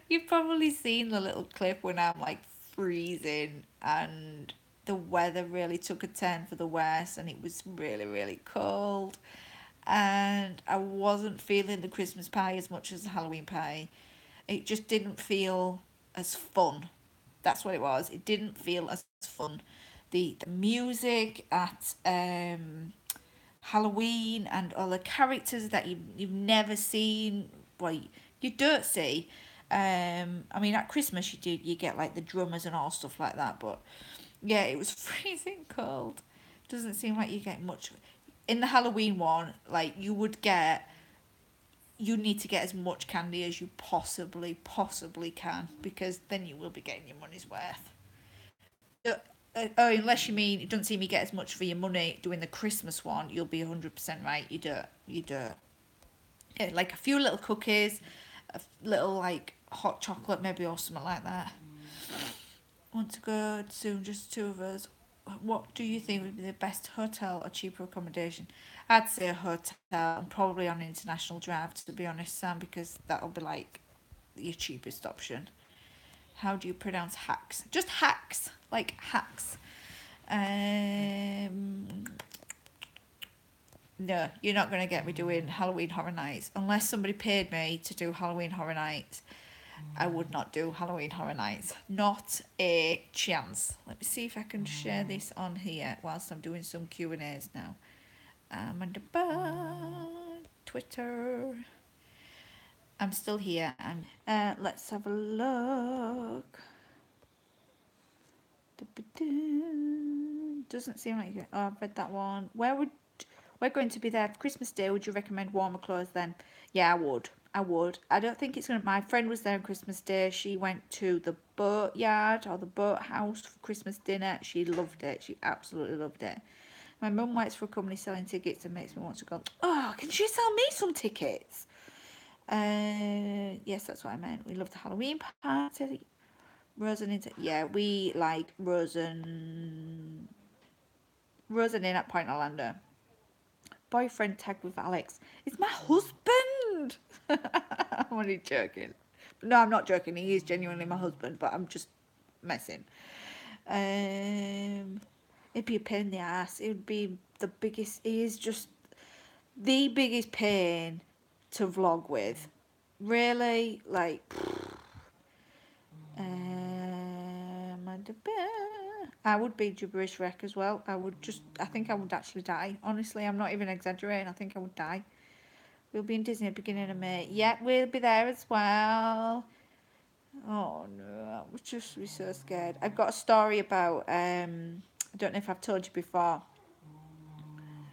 you've probably seen the little clip when I'm like freezing and the weather really took a turn for the worse, and it was really, really cold. and I wasn't feeling the Christmas pie as much as the Halloween pie. It just didn't feel as fun. That's what it was. It didn't feel as fun. The music at Halloween and all the characters that you've never seen, well, you don't see. I mean, at Christmas you get like the drummers and all stuff like that, but yeah, it was freezing cold. Doesn't seem like you get much in the Halloween one. Like you need to get as much candy as you possibly can, because then you will be getting your money's worth. Oh, unless you mean it doesn't seem you get as much for your money doing the Christmas one, you'll be 100% right. You do, you do. Yeah, like a few little cookies, a little like hot chocolate maybe or something like that. Want to go soon, just two of us. What do you think would be the best hotel or cheaper accommodation? I'd say a hotel and probably on International Drive, to be honest, Sam, because that'll be like your cheapest option. How do you pronounce hacks? Just hacks, like hacks. Um, no, you're not going to get me doing Halloween Horror Nights unless somebody paid me to do Halloween Horror Nights. I would not do Halloween Horror Nights. Not a chance. Let me see if I can share this on here whilst I'm doing some Q&As now. And Twitter. I'm still here. Let's have a look. Doesn't seem like you. Oh, I've read that one. We're going to be there for Christmas Day. Would you recommend warmer clothes then? Yeah, I would. I would. I don't think it's gonna. My friend was there on Christmas Day. She went to the boat yard or the boat house for Christmas dinner. She loved it. She absolutely loved it. My mum works for a company selling tickets and makes me want to go. Oh, can she sell me some tickets? Yes, that's what I meant. We love the Halloween party. Rosen yeah, we like Rosen Inn at Point Orlando. Boyfriend tagged with Alex. It's my husband. I'm only joking. No, I'm not joking. He is genuinely my husband, but I'm just messing. It'd be a pain in the ass. It would be the biggest. He is just the biggest pain to vlog with. Really, like. I would be gibberish wreck as well. I think I would actually die. Honestly, I'm not even exaggerating. I think I would die. We'll be in Disney at the beginning of May. Yeah, we'll be there as well. Oh no, I would just be so scared. I've got a story about, I don't know if I've told you before.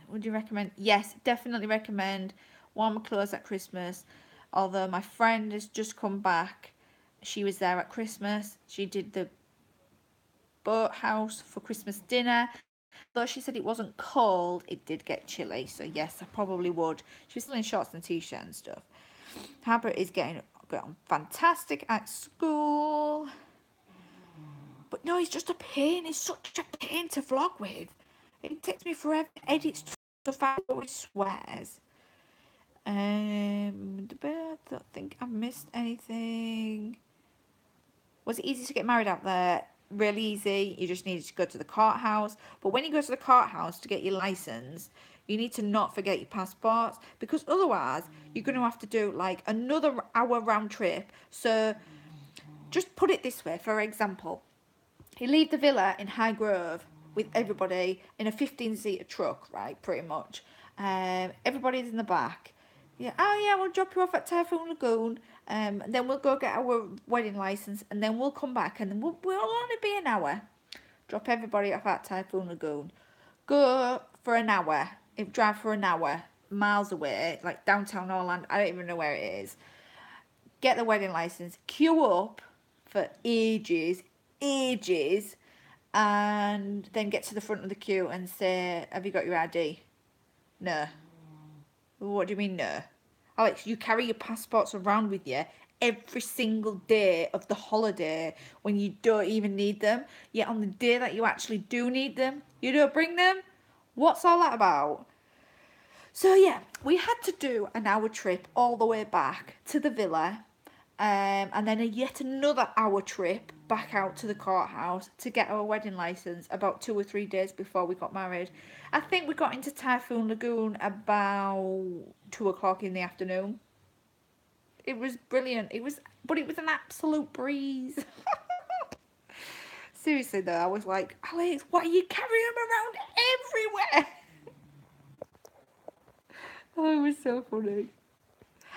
Would you recommend? Yes, definitely recommend warmer clothes at Christmas. Although my friend has just come back. She was there at Christmas. She did the boathouse for Christmas dinner. Though she said it wasn't cold, it did get chilly. So yes, I probably would. She was still in shorts and t-shirt and stuff. Harper is getting on fantastic at school. But no, he's just a pain. He's such a pain to vlog with. It takes me forever to edit stuff out. He swears. I don't think I've missed anything. Was it easy to get married out there? Really easy. You just needed to go to the courthouse. But when you go to the courthouse to get your license, you need to not forget your passports, because otherwise you're going to have to do like another hour round trip. So just put it this way, for example, you leave the villa in High Grove with everybody in a 15-seater truck, right, pretty much. Everybody's in the back. Yeah, oh yeah, we'll drop you off at Typhoon Lagoon. Then we'll go get our wedding license, and then we'll come back, and then we'll only be an hour. Drop everybody off at Typhoon Lagoon. Go for an hour. Drive for an hour, miles away, like downtown Orlando. I don't even know where it is. Get the wedding license. Queue up for ages, and then get to the front of the queue and say, "Have you got your ID?" No. What do you mean, no? Alex, you carry your passports around with you every single day of the holiday when you don't even need them. Yet on the day that you actually do need them, you don't bring them? What's all that about? So yeah, we had to do an hour trip all the way back to the villa. And then yet another hour trip back out to the courthouse to get our wedding license about 2 or 3 days before we got married. I think we got into Typhoon Lagoon about 2 o'clock in the afternoon. It was brilliant. But it was an absolute breeze. Seriously though, I was like, Alex, why are you carrying them around everywhere? Oh, it was so funny.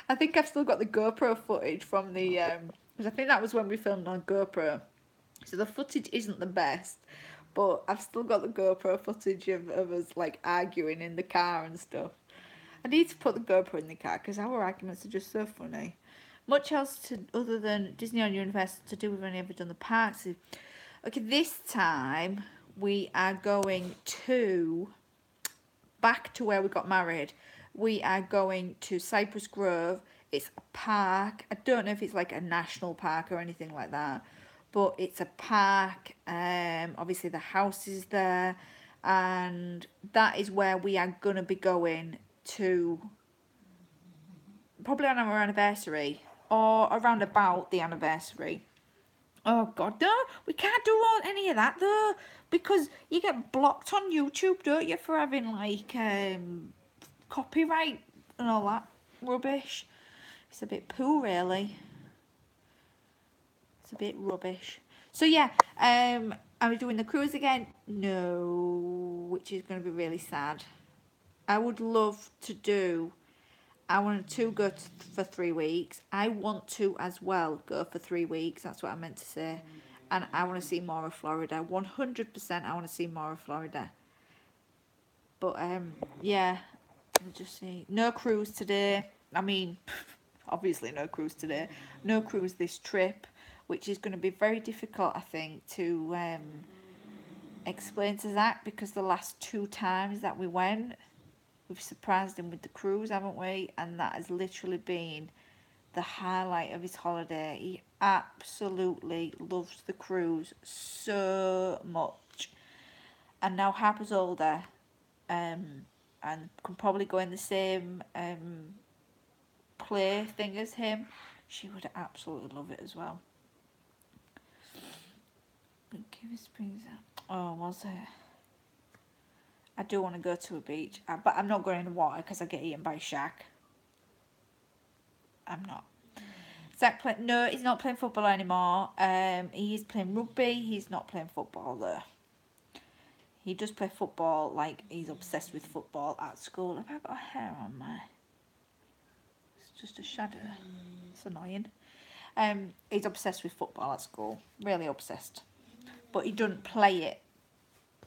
I think I've still got the GoPro footage from the because I think that was when we filmed on GoPro. So the footage isn't the best, but I've still got the GoPro footage of us like arguing in the car and stuff. I need to put the GoPro in the car because our arguments are just so funny. Much else to other than Disney on Universal to do with any ever done the parks. Okay, this time we are going to back to where we got married. We are going to Cypress Grove. It's a park. I don't know if it's like a national park or anything like that, but it's a park. Obviously the house is there, and that is where we are gonna be going to, probably on our anniversary or around about the anniversary. Oh God, no, we can't do any of that though, because you get blocked on YouTube, don't you, for having like copyright and all that rubbish. It's a bit poo, really. It's a bit rubbish. So yeah, are we doing the cruise again? No, which is going to be really sad. I would love to do. I want to go for 3 weeks. I want to as well go for 3 weeks. That's what I meant to say. And I want to see more of Florida. 100% I want to see more of Florida. But yeah, we'll just see. No cruise today. I mean, obviously no cruise today. No cruise this trip, which is going to be very difficult, I think, to explain to Zach, because the last 2 times that we went, we've surprised him with the cruise, haven't we? And that has literally been the highlight of his holiday. He absolutely loves the cruise so much. And now Harper's older, and can probably go in the same play thing as him. She would absolutely love it as well. Oh, was it? I do want to go to a beach, but I'm not going in the water because I get eaten by a shark. I'm not. Zach no, he's not playing football anymore. He's playing rugby. He's not playing football though. He does play football, like he's obsessed with football at school. Have I got a hair on my? It's just a shadow. It's annoying. He's obsessed with football at school. Really obsessed. But he doesn't play it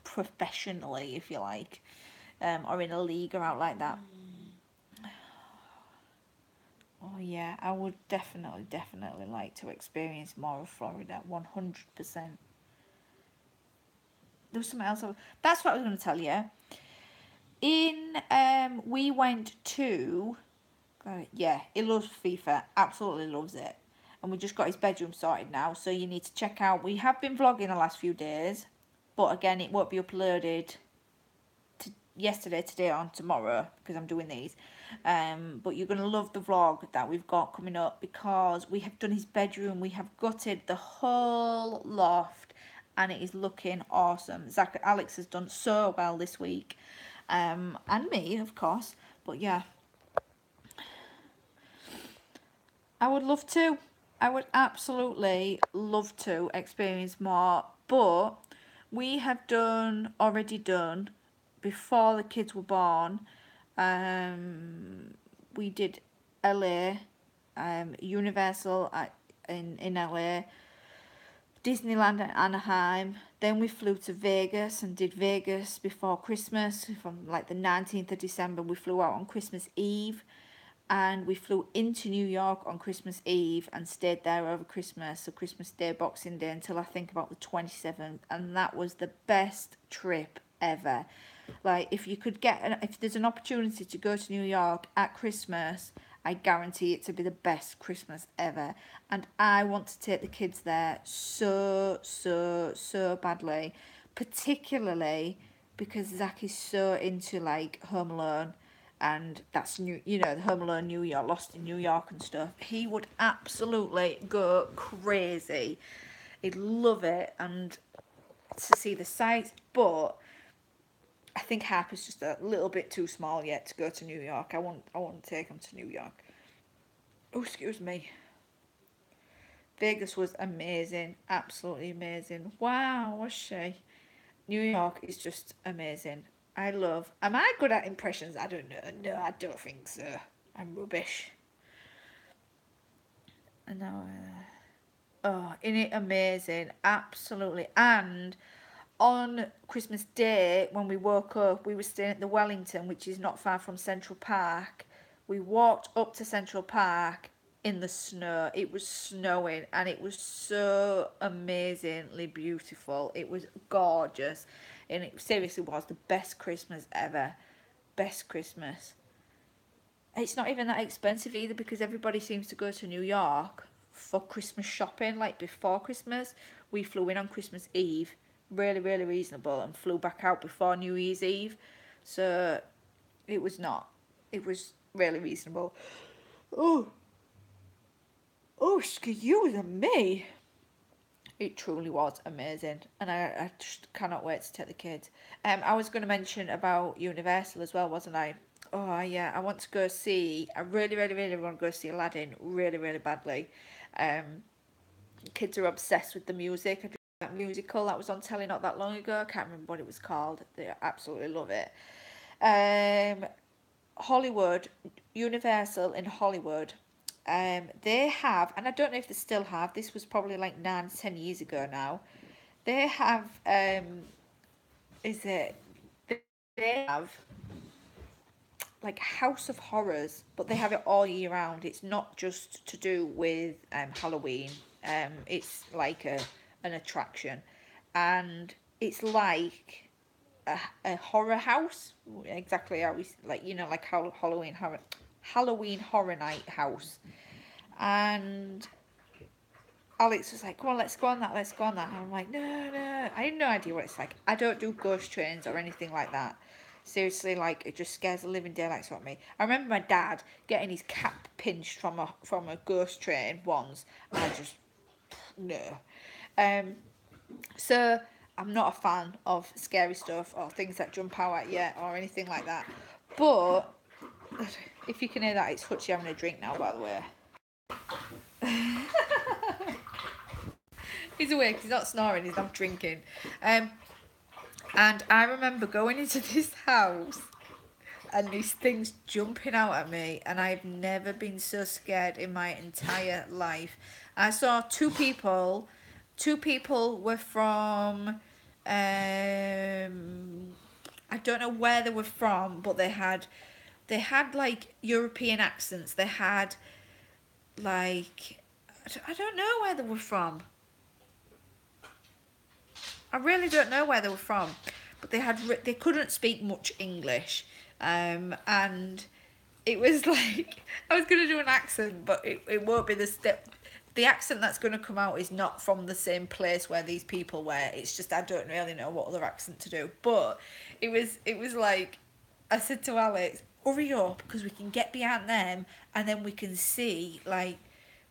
professionally, if you like, or in a league or out like that. Oh yeah, I would definitely like to experience more of Florida, 100%. There was something else. That's what I was going to tell you. We went to, yeah, he loves FIFA, absolutely loves it. And we just got his bedroom sorted now, so you need to check out. We have been vlogging the last few days, but again, it won't be uploaded yesterday, today, or tomorrow, because I'm doing these. But you're going to love the vlog that we've got coming up, because we have done his bedroom. We have gutted the whole loft, and it is looking awesome. Alex has done so well this week, and me, of course. But yeah, I would love to. I would absolutely love to experience more, but we have already done, before the kids were born, we did LA, Universal in LA, Disneyland at Anaheim. Then we flew to Vegas and did Vegas before Christmas. From like the 19th of December, we flew out on Christmas Eve. And we flew into New York on Christmas Eve and stayed there over Christmas, so Christmas Day, Boxing Day, until I think about the 27th. And that was the best trip ever. Like, if there's an opportunity to go to New York at Christmas, I guarantee it to be the best Christmas ever. And I want to take the kids there so badly, particularly because Zach is so into like Home Alone. and that's new, you know, the Home Alone New York, Lost in New York and stuff. He would absolutely go crazy. He'd love it, and to see the sights, but I think Harper's just a little bit too small yet to go to New York. I want to take him to New York. Oh, excuse me. Vegas was amazing, absolutely amazing. Wow, was she? New York is just amazing. I love. Am I good at impressions? I don't know. No, I don't think so. I'm rubbish. And now, oh, isn't it amazing? Absolutely. And on Christmas Day, when we woke up, we were staying at the Wellington, which is not far from Central Park. We walked up to Central Park in the snow. It was snowing, and it was so amazingly beautiful. It was gorgeous, and it seriously was the best Christmas ever. Best Christmas. It's not even that expensive either, because everybody seems to go to New York for Christmas shopping, like before Christmas. We flew in on Christmas Eve, really, really reasonable, and flew back out before New Year's Eve. So it was not. It was really reasonable. Oh, oh, excuse me. It truly was amazing, and I just cannot wait to take the kids. I was going to mention about Universal as well, wasn't I? Oh yeah, I want to go see. I really, really, really want to go see Aladdin, really, really badly. Um, Kids are obsessed with the music. I did that musical that was on telly not that long ago. I can't remember what it was called. They absolutely love it. Um, Hollywood, Universal in Hollywood. They have, and I don't know if they still have. This was probably like 9, 10 years ago now. They have, is it? They have like House of Horrors, but they have it all year round. It's not just to do with Halloween. It's like an attraction, and it's like a horror house. Exactly how we like, you know, like how Halloween Horror Night house. And Alex was like, "Come on, let's go on that. Let's go on that." And I'm like, "No, no." I had no idea what it's like. I don't do ghost trains or anything like that. Seriously, like it just scares the living daylights out of me. I remember my dad getting his cap pinched from a ghost train once, and I just no. Um, so I'm not a fan of scary stuff or things that jump out at you or anything like that. But if you can hear that, it's Hutchie having a drink now, by the way. He's awake, he's not snoring, he's not drinking. And I remember going into this house and these things jumping out at me, and I've never been so scared in my entire life. I saw two people. Two people were from, I don't know where they were from, but they had like European accents. They had like, I don't know where they were from. I really don't know where they were from, but they couldn't speak much English, and it was like I was gonna do an accent, but it won't be the step. The accent that's gonna come out is not from the same place where these people were. It's just I don't really know what other accent to do. But it was like I said to Alex, hurry up because we can get behind them and then we can see like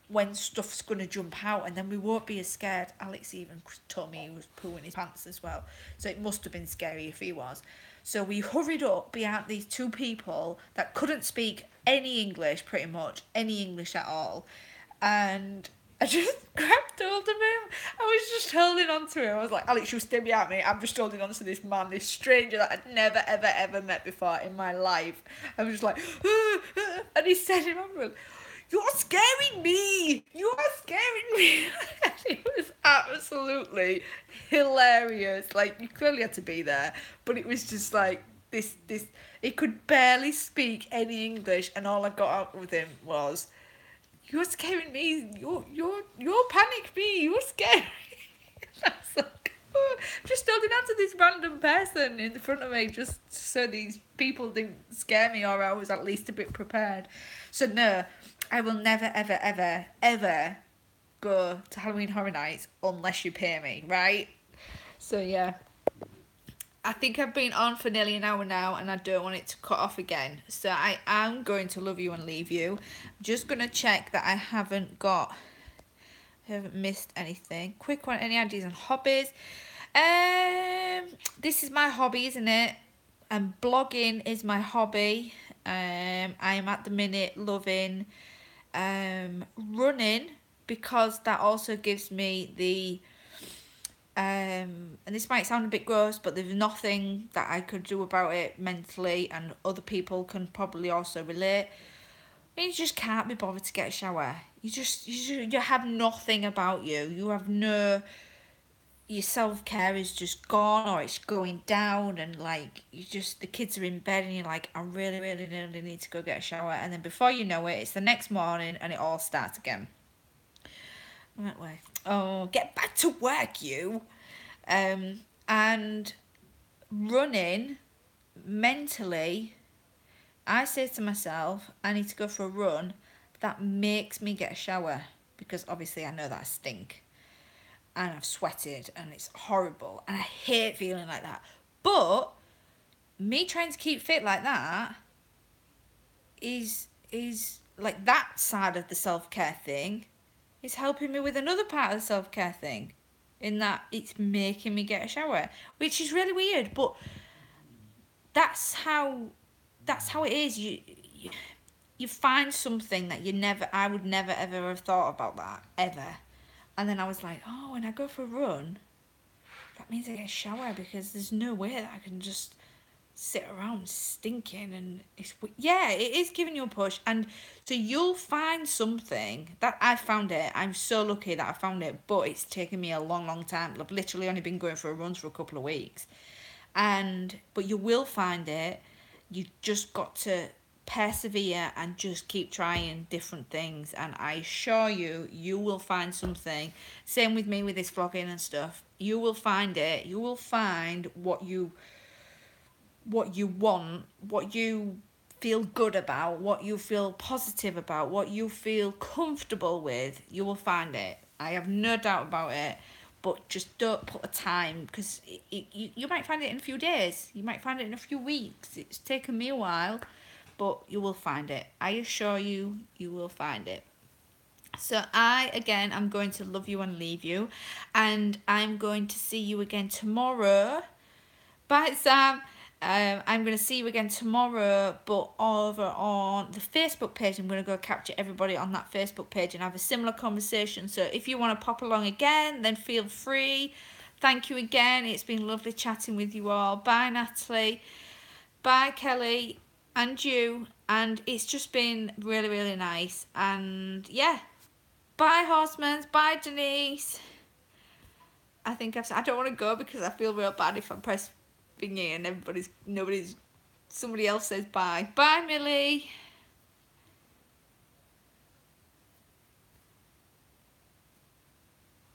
when stuff's gonna jump out and then we won't be as scared. Alex even told me he was pooing his pants as well, so it must have been scary if he was. So we hurried up behind these two people that couldn't speak any English, pretty much any English at all, and I just grabbed hold of him. I was just holding on to him. I was like, Alex, you stay behind me. I'm just holding on to this man, this stranger that I'd never, ever, ever met before in my life. I was just like, and he said, "You're scaring me! You are scaring me!" It was absolutely hilarious. Like, you clearly had to be there, but it was just like this. He could barely speak any English, and all I got out with him was, "You're scaring me! You're panic me! You're scaring me!" I was like, "Oh," just holding on to this random person in front of me just so these people didn't scare me, or I was at least a bit prepared. So no, I will never, ever, ever, ever go to Halloween Horror Nights unless you pay me, right? So yeah, I think I've been on for nearly an hour now and I don't want it to cut off again. So I am going to love you and leave you. I'm just going to check that I haven't missed anything. Quick one, any ideas on hobbies? This is my hobby, isn't it? And blogging is my hobby. I'm at the minute loving running because that also gives me the and this might sound a bit gross, but there's nothing that I could do about it mentally, and other people can probably also relate. You just can't be bothered to get a shower. You have nothing about you. You have no, your self care is just gone or it's going down, and like the kids are in bed and you're like, I really, really, really need to go get a shower, and then before you know it, it's the next morning and it all starts again. That way. Oh, get back to work, you. And running mentally, I say to myself, I need to go for a run. That makes me get a shower because obviously I know that I stink and I've sweated and it's horrible and I hate feeling like that. But me trying to keep fit like that is like that side of the self-care thing is helping me with another part of the self-care thing, in that it's making me get a shower, which is really weird, but that's how it is. You find something that I would never ever have thought about that ever, and then I was like, oh, when I go for a run, that means I get a shower because there's no way that I can just sit around stinking, and yeah, it is giving you a push, and so you'll find something that I found it. I'm so lucky that I found it, but it's taken me a long time. I've literally only been going for runs for a couple of weeks, but you will find it. You just got to persevere and just keep trying different things, and I assure you, you will find something. Same with me with this vlogging and stuff. You will find it. You will find what you want, what you feel good about, what you feel positive about, what you feel comfortable with. You will find it. I have no doubt about it. But just don't put a time, because you might find it in a few days. You might find it in a few weeks. It's taken me a while, but you will find it. I assure you, you will find it. So again, I'm going to love you and leave you. And I'm going to see you again tomorrow. Bye, Sam. I'm going to see you again tomorrow, but over on the Facebook page. I'm going to go capture everybody on that Facebook page and have a similar conversation. So if you want to pop along again, then feel free. Thank you again. It's been lovely chatting with you all. Bye, Natalie. Bye, Kelly. And you. And it's just been really, really nice. And yeah. Bye, Horsemen. Bye, Denise. I don't want to go because I feel real bad if I press thingy and somebody else says bye. Bye, Millie.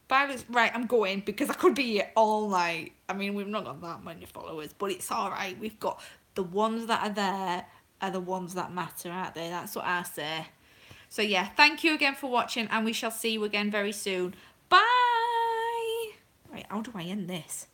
Bye, Liz. Right, I'm going because I could be here all night. I mean, we've not got that many followers, but it's alright. We've got the ones that are there are the ones that matter, aren't they? That's what I say. So yeah, thank you again for watching, and we shall see you again very soon. Bye. Right, how do I end this?